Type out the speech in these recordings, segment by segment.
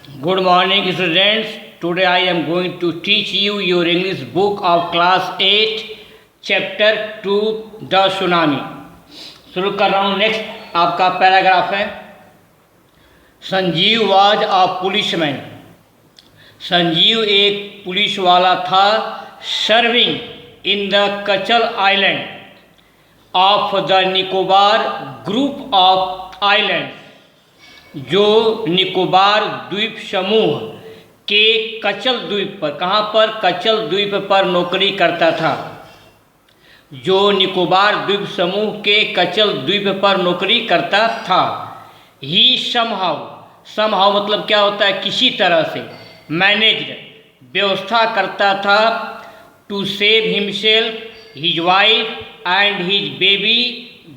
Good morning, students. Today I am going to teach you your English book of class 8, chapter 2, The Tsunami. शुरू कर रहा हूँ. Next आपका paragraph है. Sanjeev was a policeman. Sanjeev एक police वाला था. Serving in the Katchal island of the Nicobar group of island, जो निकोबार द्वीप समूह के कचल द्वीप पर, कहाँ पर, कचल द्वीप पर नौकरी करता था. जो निकोबार द्वीप समूह के कचल द्वीप पर नौकरी करता था. ही समहाउ मतलब क्या होता है, किसी तरह से. मैनेज्ड व्यवस्था करता था. To save himself, his wife and his baby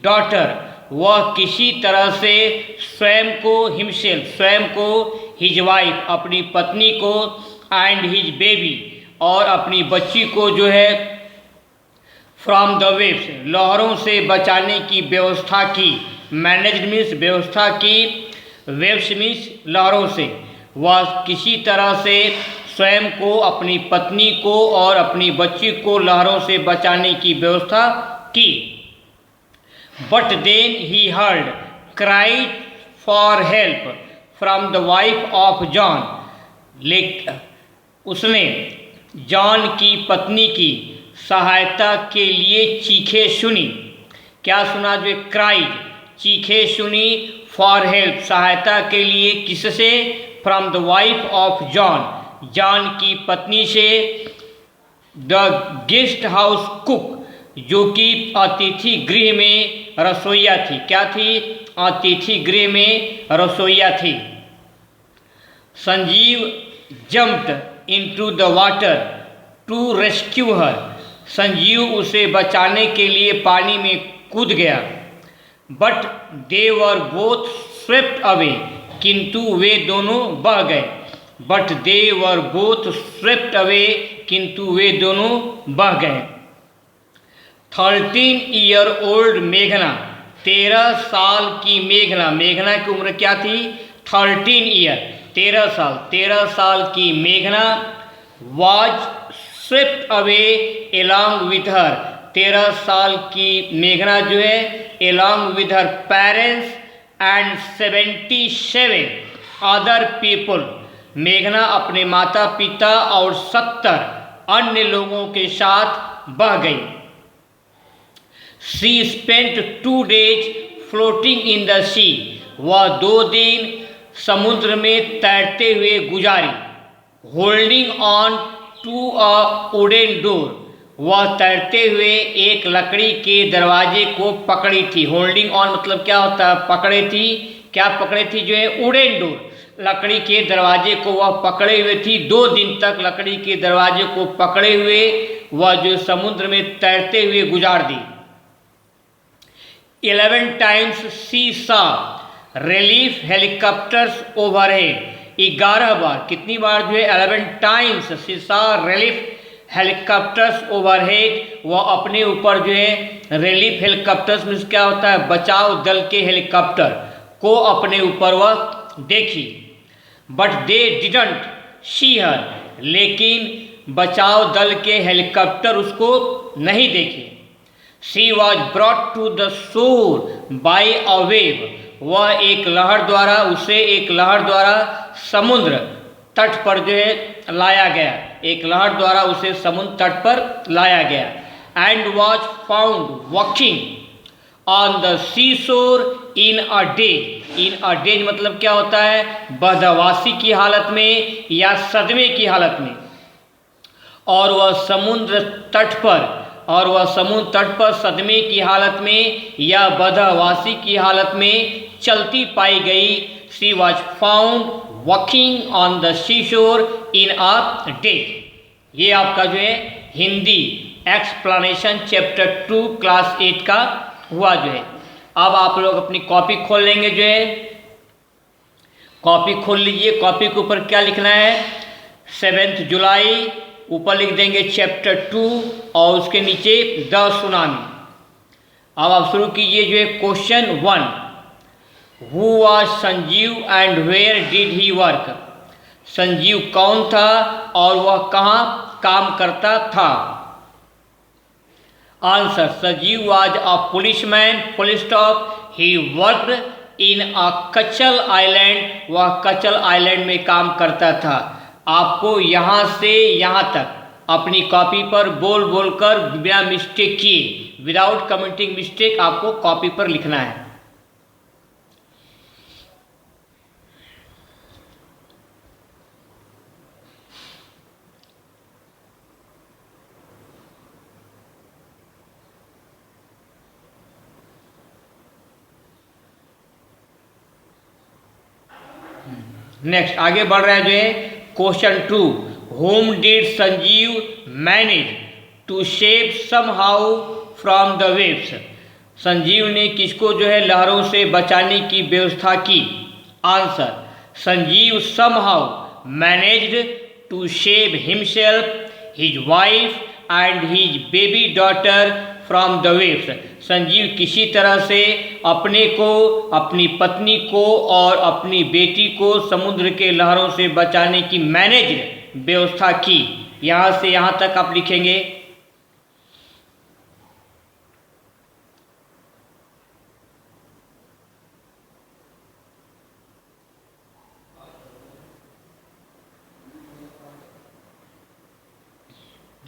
daughter, वह किसी तरह से स्वयं को, हिज वाइफ अपनी पत्नी को, एंड हिज बेबी और अपनी बच्ची को जो है, फ्रॉम द वेव्स लहरों से बचाने की व्यवस्था की. मैनेज्ड मीन्स व्यवस्था की, वेव्स मीन्स लहरों से. वह किसी तरह से स्वयं को, अपनी पत्नी को और अपनी बच्ची को लहरों से बचाने की व्यवस्था की. But then he heard cries for help from the wife of John. लेकिन उसने जॉन की पत्नी की सहायता के लिए चीखें सुनी. क्या सुना? जो क्राइज, चीखें सुनी. फॉर हेल्प सहायता के लिए. किससे? From the wife of John, John की पत्नी से. द गेस्ट हाउस कुक, जो कि अतिथि गृह में रसोइया थी. क्या थी? अतिथि गृह में रसोइया थी. Sanjeev jumped into the water to rescue her. Sanjeev उसे बचाने के लिए पानी में कूद गया. But they were both swept away, किंतु वे दोनों बह गए. But they were both swept away, किंतु वे दोनों बह गए. 13-year-old मेघना, 13 साल की मेघना. मेघना की उम्र क्या थी? 13 ईयर, 13 साल की मेघना. Was swept away along with her, 13 साल की मेघना जो है, along with her parents and 77 other people. मेघना अपने माता पिता और 70 अन्य लोगों के साथ बह गई. She spent 2 days floating in the sea. वह 2 दिन समुद्र में तैरते हुए गुजारी. Holding on to a wooden door. वह तैरते हुए एक लकड़ी के दरवाजे को पकड़ी थी. होल्डिंग ऑन मतलब क्या होता है? पकड़े थी. क्या पकड़े थी? जो है वुडन डोर, लकड़ी के दरवाजे को वह पकड़े हुए थी. 2 दिन तक लकड़ी के दरवाजे को पकड़े हुए वह जो समुद्र में तैरते हुए गुजार दी. 11 times she saw relief helicopters overhead. 11 बार, कितनी बार जो है? 11 times she saw relief helicopters overhead. वह अपने ऊपर जो है रिलीफ हेलीकॉप्टर्स में क्या होता है? बचाव दल के हेलीकॉप्टर को अपने ऊपर वह देखी. बट दे डिडंट सी हर, लेकिन बचाव दल के हेलीकॉप्टर उसको नहीं देखे. She was brought to the shore by a wave. वह एक लहर द्वारा, उसे एक लहर द्वारा समुद्र तट पर जो है लाया गया. एक लहर द्वारा उसे समुद्र तट पर लाया गया. And was found walking on the seashore in a daze. In a daze मतलब क्या होता है? बदहवासी की हालत में या सदमे की हालत में. और वह समुद्र तट पर सदमे की हालत में या बदहवासी की हालत में चलती पाई गई. She was found walking on the seashore in a daze. ये आपका जो है हिंदी एक्सप्लेनेशन चैप्टर 2 क्लास 8 का हुआ जो है. अब आप लोग अपनी कॉपी खोल लेंगे. जो है कॉपी खोल लीजिए. कॉपी के ऊपर क्या लिखना है? 7 जुलाई, ऊपर लिख देंगे चैप्टर 2 और उसके नीचे द सुनामी. अब आप शुरू कीजिए. जो है question 1, who was Sanjeev and where did he work. Sanjeev कौन था और वह कहाँ काम करता था? Answer, Sanjeev was a policeman, full stop. He worked in a Katchal island, वह कचल आइलैंड में काम करता था। आपको यहाँ से यहाँ तक अपनी कॉपी पर बोल बोलकर बिना मिस्टेक किए, विदाउट कमेंटिंग मिस्टेक, आपको कॉपी पर लिखना है। नेक्स्ट आगे बढ़ रहा है जो है question 2, how did Sanjeev manage to save somehow from the waves? Sanjeev ने किसको जो है लहरों से बचाने की व्यवस्था की? Answer, Sanjeev somehow managed to save himself, his wife and his baby daughter from the waves. Sanjeev किसी तरह से अपने को, अपनी पत्नी को और अपनी बेटी को समुद्र के लहरों से बचाने की मैनेज व्यवस्था की। यहाँ से यहाँ तक आप लिखेंगे।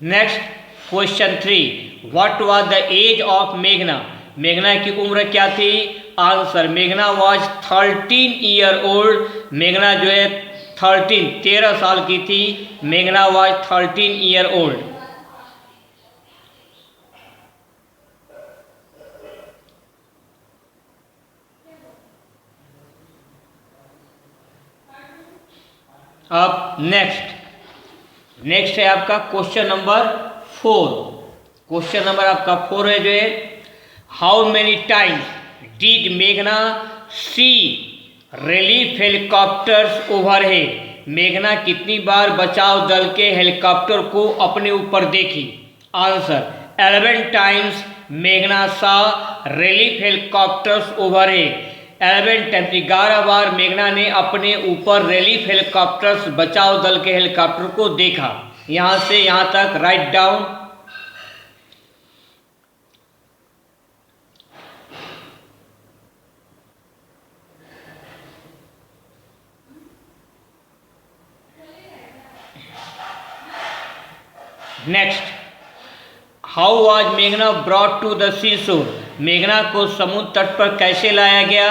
Next question 3, what was the age of मेघना? मेघना की उम्र क्या थी? आंसर, मेघना वाज 13 ईयर ओल्ड। मेघना जो है 13 साल की थी। मेघना वाज 13 ईयर ओल्ड। अब नेक्स्ट है आपका क्वेश्चन नंबर 4। क्वेश्चन नंबर आपका 4 है जो है, हाउ मेनी टाइम्स डिड मेघना सी रिलीफ हेलीकॉप्टर्स ओवरहेड? मेघना कितनी बार बचाव दल के हेलीकॉप्टर को अपने ऊपर देखी? आंसर, 11 टाइम्स मेघना सा रिलीफ हेलीकॉप्टर्स ओवरहेड। 11 टाइम्स, 11 बार मेघना ने अपने ऊपर रिलीफ हेलीकॉप्टर्स, बचाव दल के हेलीकॉप्टर को देखा। यहाँ से यहाँ तक write down. Next, how was मेघना ब्रॉट टू द सी शोर? मेघना को समुद्र तट पर कैसे लाया गया?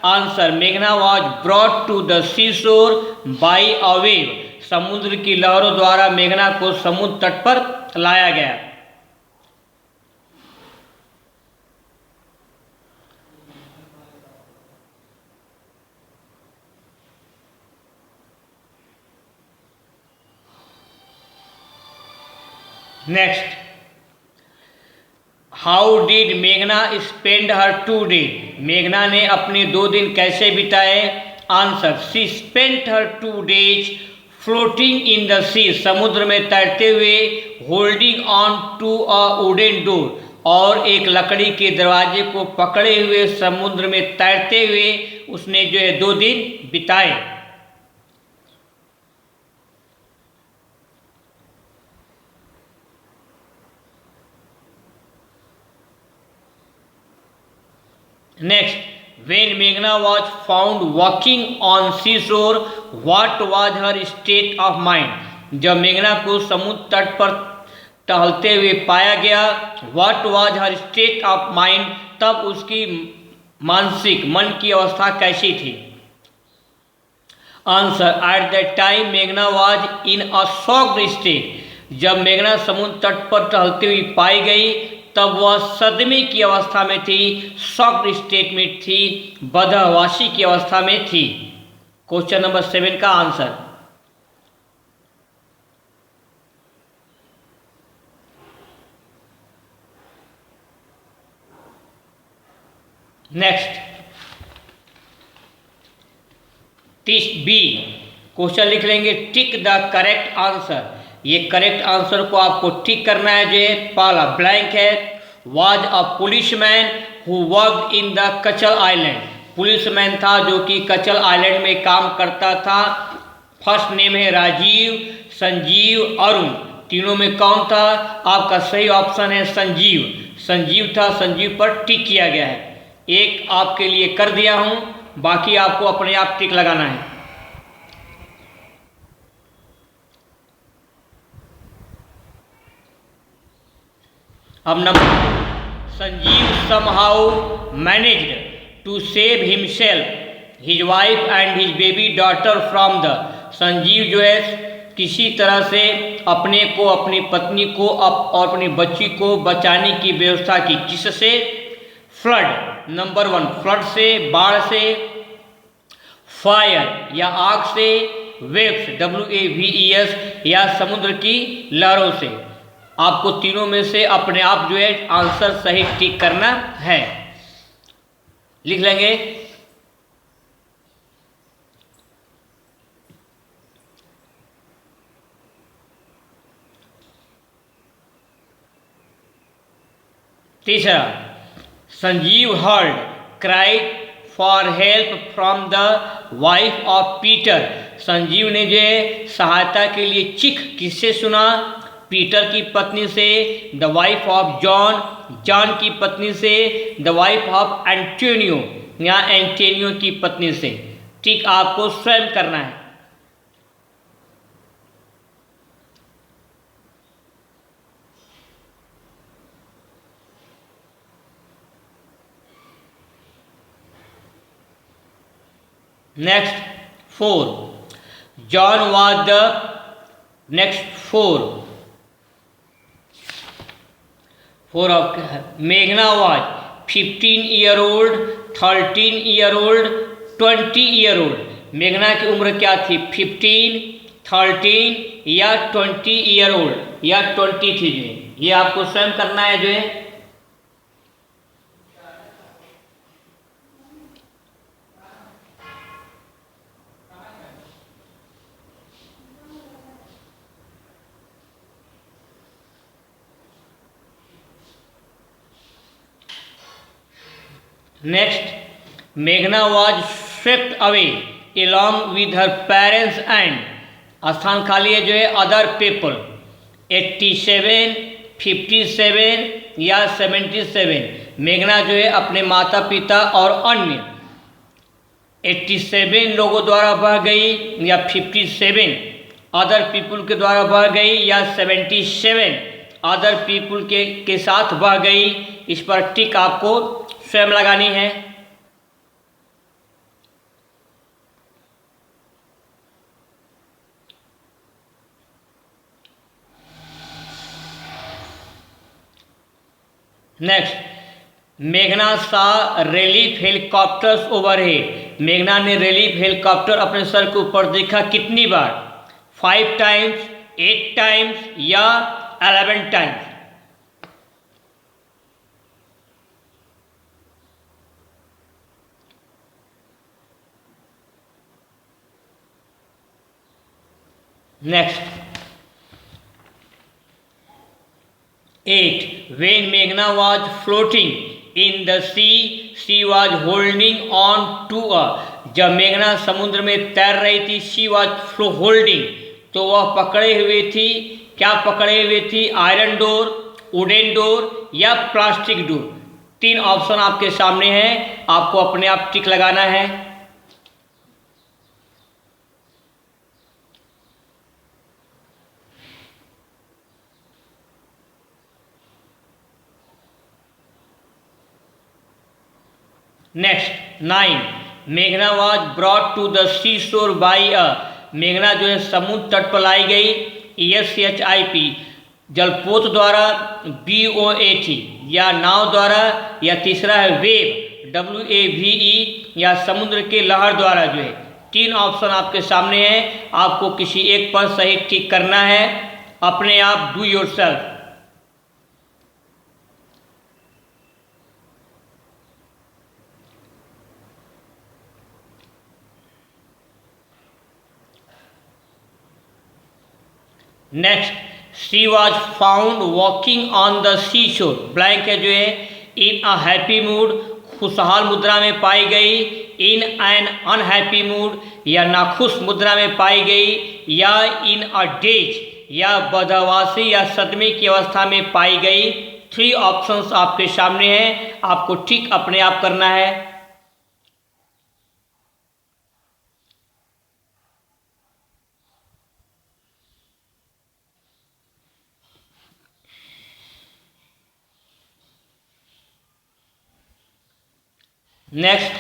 आंसर, मेघना was brought to the sea शोर बाय अ वेव। समुद्र की लहरों द्वारा मेघना को समुद्र तट पर लाया गया। नेक्स्ट, हाउ डिड मेघना स्पेंड हर 2 डे? मेघना ने अपने 2 दिन कैसे बिताए? Answer, she spent her 2 days floating in the सी, समुद्र में तैरते हुए, holding on to a wooden door, और एक लकड़ी के दरवाजे को पकड़े हुए समुद्र में तैरते हुए उसने जो है 2 दिन बिताए। Next, when Meghna was found walking on seashore, what was her state of mind? जब मेघना को समुद्र तट पर टहलते हुए पाया गया, what was her state of mind, तब उसकी मानसिक मन की अवस्था कैसी थी? आंसर, at that time मेघना was in a shocked state. जब मेघना समुद्र तट पर टहलती हुई पाई गई तब वह सदमे की अवस्था में थी, शॉक्ड स्टेट में थी, बदहवासी की अवस्था में थी। क्वेश्चन नंबर 7 का आंसर। नेक्स्ट, टिक बी, क्वेश्चन लिख लेंगे टिक द करेक्ट आंसर। ये करेक्ट आंसर को आपको टिक करना है। जो है पहला ब्लैंक है, was a policeman who worked in the Katchal island. Policeman था जो कि कचल आइलैंड में काम करता था। फर्स्ट नेम है राजीव, संजीव, अरुण। तीनों में कौन था? आपका सही ऑप्शन है संजीव। संजीव था, संजीव पर टिक किया गया है। एक आपके लिए कर दिया हूं, बाकी आपको अपने आप टिक लगाना है। अब number, Sanjeev somehow managed to save himself, his wife and his baby daughter from the, Sanjeev जो है किसी तरह से अपने को, अपनी पत्नी को और अपनी बच्ची को बचाने की व्यवस्था की। किससे? फ्लड। नंबर 1, फ्लड से, बाढ़ से, फायर या आग से, वेव्स WAVES या समुद्र की लहरों से। आपको तीनों में से अपने आप जो है आंसर सही टिक करना है। लिख लेंगे। तीसरा, Sanjeev heard cried for help from the wife of Peter. Sanjeev ने जो है सहायता के लिए चीख किससे सुना? पीटर की पत्नी से, the wife of John, John की पत्नी से, द वाइफ ऑफ एंटोनियो या एंटोनियो की पत्नी से। ठीक आपको स्वयं करना है। Next 4, John was the, next 4 of मेघना वॉज 15-year-old, 13-year-old, 20-year-old। मेघना की उम्र क्या थी? 15, 13 या 20-year-old या 20 थी। जो ये आपको स्वयं करना है जो है। नेक्स्ट, मेघना was swept away along with her parents and, स्थान खाली है जो है अदर पीपल। 87, 57 या 77। मेघना जो है अपने माता पिता और अन्य 87 लोगों द्वारा बह गई या 57 अदर पीपल के द्वारा बह गई या 77 अदर पीपल के साथ बह गई। इस पर टिक आपको स्वयं लगानी है। नेक्स्ट, मेघना सा रिलीफ हेलीकॉप्टर्स ओवरहेड। मेघना ने रिलीफ हेलीकॉप्टर अपने सर के ऊपर देखा कितनी बार? 5 टाइम्स, 8 टाइम्स या 11 times. Next 8, when Meghna was floating in the sea, she was holding on to a, जब मेघना समुद्र में तैर रही थी, she was holding, तो वह पकड़े हुए थी। क्या पकड़े हुए थी? आयरन डोर, वुडन डोर या प्लास्टिक डोर। 3 ऑप्शन आपके सामने हैं, आपको अपने आप टिक लगाना है। नेक्स्ट 9, मेघना was brought to the sea शोर बाई अ, मेघना जो है समुद्र तट पर लाई गई ESHIP जलपोत द्वारा, BOAT या नाव द्वारा, या तीसरा है वेव WAVE या समुद्र के लहर द्वारा। जो है 3 ऑप्शन आपके सामने हैं, आपको किसी एक पर सही टिक करना है। अपने आप do yourself. Next, she was found walking on the sea shore, blank है जो है इन अ हैप्पी मूड, खुशहाल मुद्रा में पाई गई इन एन अनहैप्पी मूड या नाखुश मुद्रा में पाई गई, या इन अ डेज या बदहवासी या सदमे की अवस्था में पाई गई। 3 ऑप्शंस आपके सामने हैं, आपको ठीक अपने आप करना है। नेक्स्ट,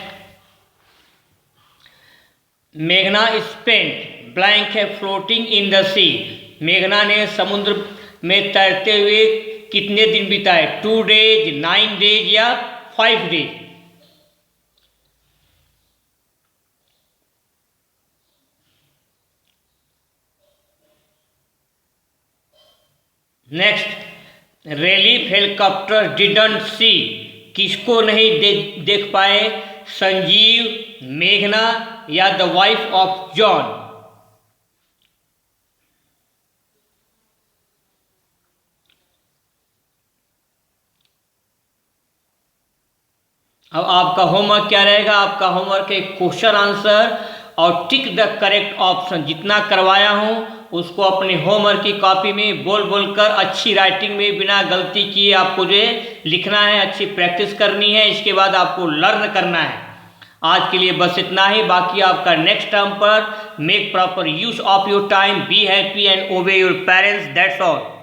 मेघना स्पेंट ब्लैंक है फ्लोटिंग इन द सी। मेघना ने समुद्र में तैरते हुए कितने दिन बिताए? 2 डेज, 9 डेज या 5 days. Next, relief helicopter didn't see, किसको नहीं देख पाए? संजीव, मेघना या द वाइफ ऑफ जॉन। अब आपका होमवर्क क्या रहेगा? आपका होमवर्क है क्वेश्चन आंसर और टिक द करेक्ट ऑप्शन। जितना करवाया हूं उसको अपने होमवर्क की कॉपी में बोल बोलकर अच्छी राइटिंग में बिना गलती किए आपको जो है लिखना है, अच्छी प्रैक्टिस करनी है। इसके बाद आपको लर्न करना है। आज के लिए बस इतना ही। बाकी आपका नेक्स्ट टर्म पर make proper use of your time, be happy and ओबे योर पेरेंट्स। That's all.